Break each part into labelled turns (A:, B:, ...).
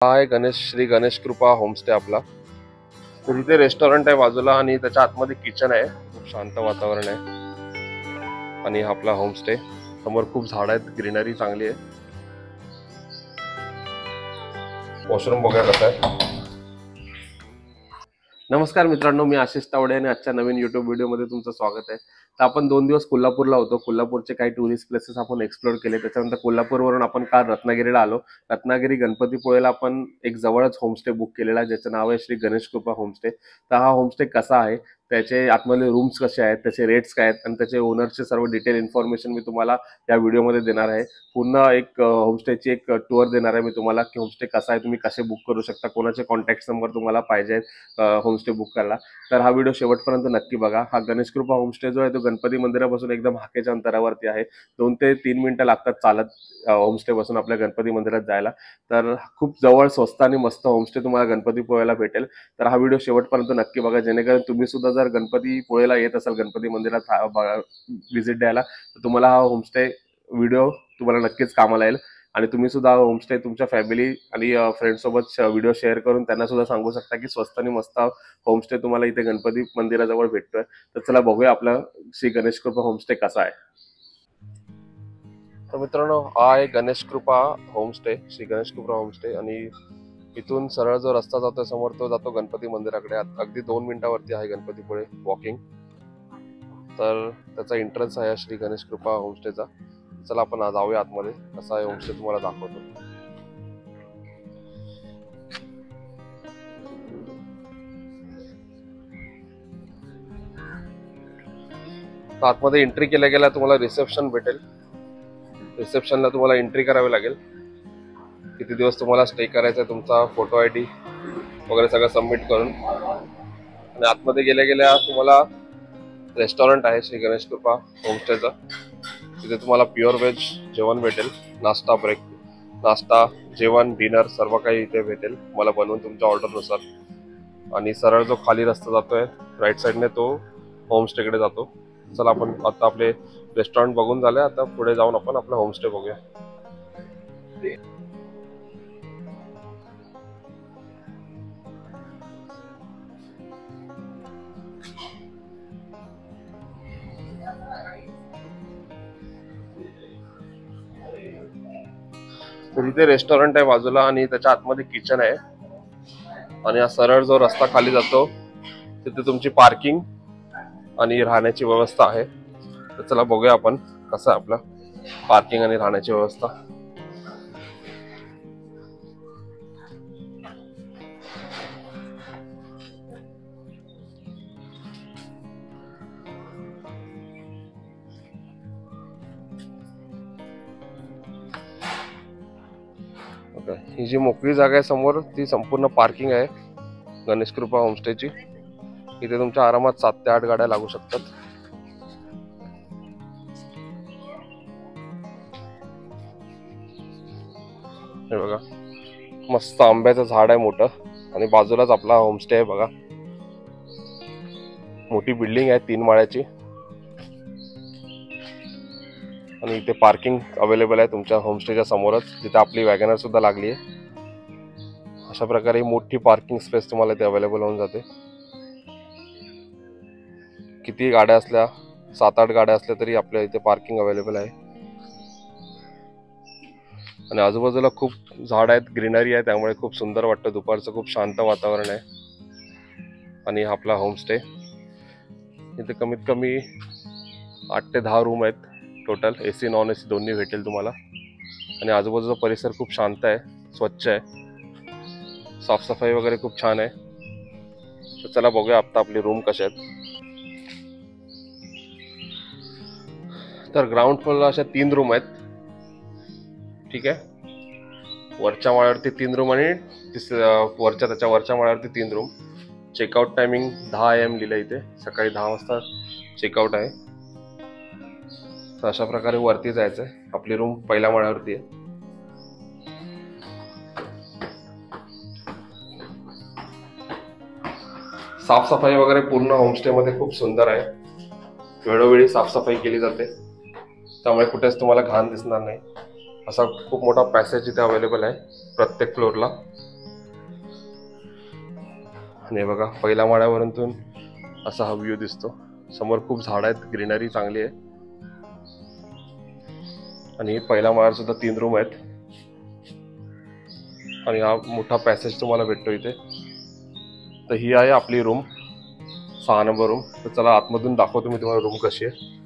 A: हा आहे श्री गणेश कृपा होमस्टे आपला। तर इथे रेस्टॉरंट आहे बाजूला आणि त्याच्या आतमध्ये किचन आहे। खूप शांत वातावरण आहे आणि आपला होमस्टे समोर खूप झाड आहेत, ग्रीनरी चांगली आहे। वॉशरूम बघा कसं आहे। नमस्कार मित्रांनो, मी आशिष तावडे आणि आजच्या नवीन युट्यूब व्हिडिओमध्ये तुमचं स्वागत आहे। तर आपण 2 दिवस कोल्हापूरला होतो। कोल्हापूरचे काही टुरिस्ट प्लेसेस आपण एक्सप्लोर केले। त्याच्यानंतर कोल्हापूरवरून आपण काल रत्नागिरीला आलो। रत्नागिरी गणपतीपुळेला आपण एक जवळच होमस्टे बुक केलेला, ज्याचं नाव आहे श्री गणेश कृपा होमस्टे। तर हा होमस्टे कसा आहे, त्याचे आतमधले रूम्स कसे आहेत, त्याचे रेट्स काय आहेत आणि त्याचे ओनरचे सर्व डिटेल इन्फॉर्मेशन मी तुम्हाला या व्हिडिओमध्ये देणार आहे। पूर्ण एक होमस्टेची एक टूर देणार आहे मी तुम्हाला की होमस्टे कसा आहे, तुम्ही कसे बुक करू शकता, कोणाचे कॉन्टॅक्ट नंबर तुम्हाला पाहिजे होमस्टे बुक करायला। तर हा व्हिडिओ शेवटपर्यंत नक्की बघा। हा गणेश कृपा होमस्टे जो आहे तो गणपती मंदिरापासून एकदम हाकेच्या अंतरावरती आहे। 2 ते 3 मिनिटं लागतात चालत होमस्टे पासून आपल्या गणपती मंदिरात जायला। तर खूप जवळ, स्वस्त आणि मस्त होमस्टे तुम्हाला गणपतीपुळेला भेटेल। तर हा व्हिडिओ शेवटपर्यंत नक्की बघा, जेणेकरून तुम्ही सुद्धा जर गणपतीपुळेला येत असाल, गणपती मंदिरात व्हिजिट द्यायला, तर तुम्हाला हा होमस्टे व्हिडिओ तुम्हाला नक्कीच कामाला येईल। आणि तुम्ही सुद्धा होमस्टे तुमच्या फॅमिली आणि फ्रेंड्स सोबत व्हिडिओ शेअर करून त्यांना सुद्धा सांगू शकता की स्वस्त आणि मस्त होमस्टे तुम्हाला इथे गणपती मंदिराजवळ भेटतोय। तर चला बघूया आपला श्री गणेश कृपा होमस्टे कसा आहे। तर मित्रांनो, हा आहे गणेश कृपा होमस्टे, श्री गणेश कृपा होमस्टे। आणि इथून सरळ जो रस्ता जातो समोर तो जातो गणपती मंदिराकडे। अगदी 2 मिनिटावरती आहे गणपतीपुळे वॉकिंग। तर त्याचा एंट्रन्स आहे श्री गणेश कृपा होमस्टेचा। चला आपण आज जाऊया आतमध्ये, कसा आहे होमस्टे तुम्हाला दाखवतो। आतमध्ये एंट्री केल्या गेल्या तुम्हाला रिसेप्शन भेटेल। रिसेप्शनला तुम्हाला एंट्री करावी लागेल। किती दिवस तुम्हाला स्टे करायचा आहे, तुमचा फोटो आयडी वगैरे सगळं सबमिट करून। आणि आतमध्ये गेल्या गेल्या तुम्हाला रेस्टॉरंट आहे श्री गणेश कृपा होमस्टेचं। तिथे तुम्हाला प्युअर व्हेज जेवण भेटेल। नाश्ता, जेवण, डिनर सर्व काही इथे भेटेल मला बनवून तुमच्या ऑर्डरनुसार। आणि सरळ जो खाली रस्ता जातोय राईट साईडने तो होमस्टेकडे जातो। चला आपण आता आपले रेस्टॉरंट बघून झाले, आता पुढे जाऊन आपण आपला होमस्टे बघूया। तर इथे रेस्टॉरंट आहे बाजूला आणि त्याच्या आतमध्ये किचन आहे। आणि हा सरळ जो रस्ता खाली जातो तिथे तुमची पार्किंग आणि राहण्याची व्यवस्था आहे। तर चला बघूया आपण कसं आहे आपलं पार्किंग आणि राहण्याची व्यवस्था। ही जी मोकळी जागा आहे समोर, ती संपूर्ण पार्किंग आहे गणेश कृपा होमस्टेची। इथे तुमच्या आरामात 7 ते 8 गाड्या लागू शकतात। हे बघा, मस्त आंब्याचं झाड आहे मोठं आणि बाजूलाच आपला होमस्टे आहे बघा। मोठी बिल्डिंग आहे 3 माळ्याची आणि इथे पार्किंग अवेलेबल आहे तुमच्या होमस्टेच्या समोरच, जिथे आपली वॅगनर सुद्धा लागली आहे। अशा प्रकारे मोठी पार्किंग स्पेस तुम्हाला इथे अवेलेबल होऊन जाते। किती गाड्या असल्या, 7-8 गाड्या असल्या तरी आपल्या इथे पार्किंग अवेलेबल आहे। आणि आजूबाजूला खूप झाड आहेत, ग्रीनरी आहे, त्यामुळे खूप सुंदर वाटतं। दुपारचं खूप शांत वातावरण आहे। आणि आपला होमस्टे इथे कमीत कमी 8 ते 10 रूम आहेत टोटल, AC नॉन AC दोन्ही भेटेल तुम्हाला। आणि आजूबाजूचा परिसर खूप शांत आहे, स्वच्छ आहे, साफसफाई वगैरे खूप छान आहे। तर चला बघूया आता आपली रूम कशा आहेत। तर ग्राउंड फ्लोअरला अशा 3 रूम आहेत, ठीक आहे। वरच्या माळ्यावरती 3 रूम आणि त्याच्या वरच्या माळ्यावरती 3 रूम। चेकआउट टायमिंग 10 AM लिहिलं इथे, सकाळी 10 वाजता चेकआउट आहे। तर अशा प्रकारे वरती जायचंय। आपली रूम पहिल्या माळ्यावरती आहे। साफसफाई वगैरे पूर्ण होमस्टे मध्ये खूप सुंदर आहे। वेळोवेळी साफसफाई केली जाते, त्यामुळे कुठेच तुम्हाला घाण दिसणार नाही। असा खूप मोठा पॅसेज इथे अवेलेबल आहे प्रत्येक फ्लोअरला। आणि बघा पहिल्या माळ्यावरून असा हा व्ह्यू दिसतो. समोर खूप झाड आहेत, ग्रीनरी चांगली आहे. आणि पहिल्या माळ्यावर सुद्धा 3 रूम आहेत. आणि हा मोठा पॅसेज तुम्हाला भेटतो इथे. तर ही आहे आपली रूम, 6 नंबर रूम. तर चला आतमधून दाखवतो मी तुम्हाला रूम कशी आहे.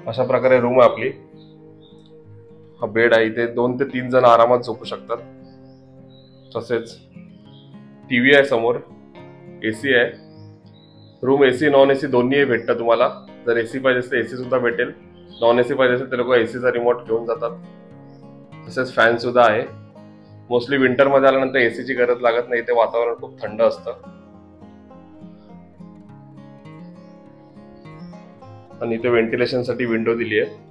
A: अशा प्रकारे रूम आहे आपली. हा बेड आहे, इथे 2 ते 3 जण आरामात झोपू शकतात. तसेच टीव्ही आहे समोर, एसी आहे. रूम एसी नॉन एसी दोन्ही भेटतं तुम्हाला. जर एसी पाहिजे असेल तर एसी सुद्धा भेटेल, नॉन एसी पाहिजे असेल तर लोक एसीचा रिमोट घेऊन जातात. तसेच फॅन सुद्धा आहे. मोस्टली विंटर मध्ये आल्यानंतर एसीची गरज लागत नाही, इथे वातावरण खूप थंड असतं. आणि इथे व्हेंटिलेशन साठी विंडो दिली आहे.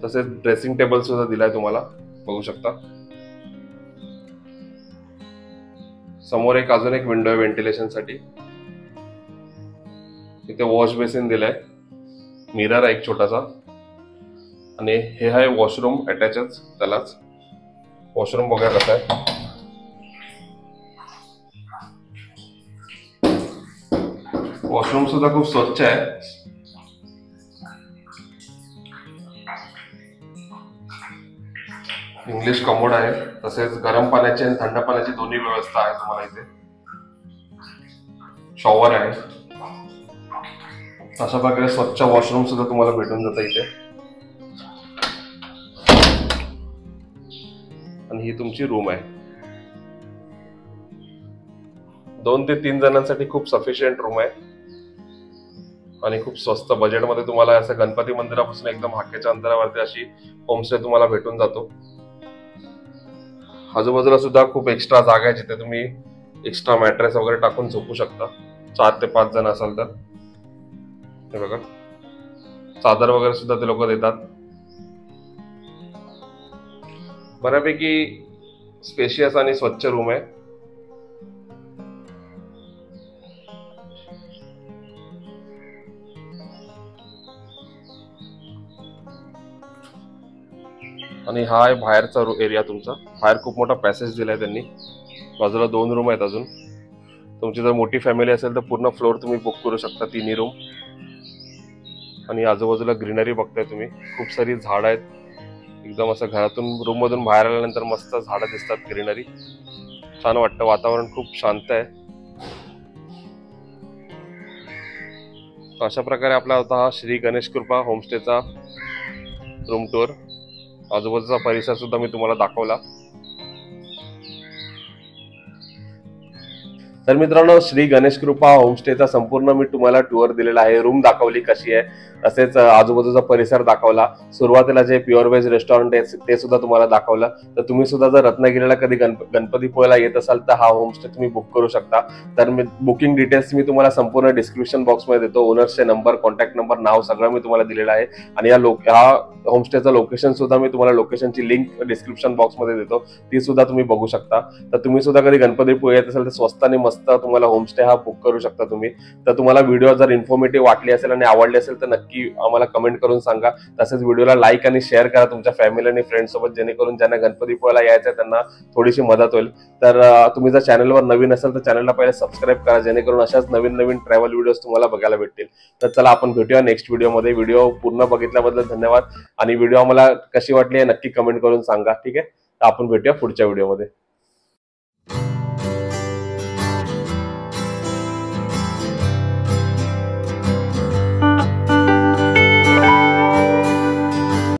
A: तसेच ड्रेसिंग टेबल सुद्धा दिलाय तुम्हाला, बघू शकता. समोर अजून एक विंडो आहे व्हेंटिलेशन साठी. इथे वॉश बेसिन दिलाय, मिरर आहे एक छोटासा. आणि हे आहे वॉशरूम अटॅचच त्यालाच. वॉशरूम बघा कसं आहे. वॉशरूम सुद्धा खूप स्वच्छ आहे. इंग्लिश कमोड आहे. तसेच गरम पाण्याची आणि थंड पाण्याची दोन्ही व्यवस्था आहे तुम्हाला इथे. शॉवर आहे. अशा प्रकारे स्वच्छ वॉशरूम सुद्धा तुम्हाला भेटून जातं इथे. आणि ही तुमची रूम आहे. 2 ते 3 जणांसाठी खूप सफिशियंट रूम आहे. आणि खूप स्वस्त बजेटमध्ये तुम्हाला असं गणपती मंदिरापासून एकदम हाकेच्या अंतरावरती अशी होमस्टे तुम्हाला भेटून जातो. आजूबाजूला सुद्धा खूप एक्स्ट्रा जागा आहे, जिथे तुम्ही एक्स्ट्रा मॅट्रेस वगैरे टाकून झोपू शकता. 4 ते 5 जण असाल तर. हे बघा, चादर वगैरे सुद्धा ते लोक देतात. बऱ्यापैकी स्पेशियस आणि स्वच्छ रूम आहे. आणि हा आहे बाहेरचा एरिया तुमचा. बाहेर खूप मोठा पॅसेज दिलाय त्यांनी. बाजूला 2 रूम आहेत अजून. तुमची जर मोठी फॅमिली असेल तर पूर्ण फ्लोर तुम्ही बुक करू शकता, 3 रूम. आणि आजूबाजूला ग्रीनरी बघताय तुम्ही, खूप सारी झाड आहेत. एकदम असं घरातून रूम मधून बाहेर आल्यानंतर मस्त झाडं दिसतात, ग्रीनरी. छान वाटतं, वातावरण खूप शांत आहे. अशा प्रकारे आपला होता हा श्री गणेश कृपा होमस्टेचा रूम टूर. आजूबाजूचा परिसर सुद्धा मी तुम्हाला दाखवला. तर मित्रांनो, श्री गणेश कृपा होमस्टेचा संपूर्ण मी तुम्हाला टूर दिलेला आहे. रूम दाखवली कशी आहे, तसेच आजूबाजूचा परिसर दाखवला. सुरुवातीला जे प्युअर व्हेज रेस्टॉरंट आहे ते सुद्धा तुम्हाला दाखवलं. तर तुम्ही सुद्धा जर रत्नागिरीला कधी गणपतीपुळेला येत असाल तर हा होमस्टे तुम्ही बुक करू शकता. तर मी बुकिंग डिटेल्स मी तुम्हाला संपूर्ण डिस्क्रिप्शन बॉक्समध्ये देतो. ओनर्सचे नंबर, कॉन्टॅक्ट नंबर, नाव सगळं मी तुम्हाला दिलेलं आहे. आणि हा होमस्टेचं लोकेशन सुद्धा मी तुम्हाला लोकेशनची लिंक डिस्क्रिप्शन बॉक्समध्ये देतो, ती सुद्धा तुम्ही बघू शकता. तर तुम्ही सुद्धा कधी गणपतीपुळे येत असाल तर स्वस्त आणि मस्त तुम्हाला होमस्टे हा बुक करू शकता तुम्ही. तर तुम्हाला व्हिडिओ जर इन्फॉर्मेटिव्ह वाटली असेल आणि आवडली असेल तर नक्की आम्हाला कमेंट करून सांगा. तसेच व्हिडिओला लाईक आणि शेअर करा तुमच्या फॅमिली आणि फ्रेंड सोबत, जेणेकरून ज्यांना गणपतीपुळेला यायचं त्यांना थोडीशी मदत होईल. तर तुम्ही जर चॅनलवर नवीन असाल तर चॅनलला पहिले सबस्क्राईब करा, जेणेकरून अशाच नवीन नवीन ट्रॅव्हल व्हिडिओज तुम्हाला बघायला भेटतील. तर चला आपण भेटूया नेक्स्ट व्हिडिओमध्ये. व्हिडिओ पूर्ण बघितल्याबद्दल धन्यवाद. आणि व्हिडिओ आम्हाला कशी वाटली हे नक्की कमेंट करून सांगा. ठीक आहे, तर आपण भेटूया पुढच्या व्हिडिओमध्ये.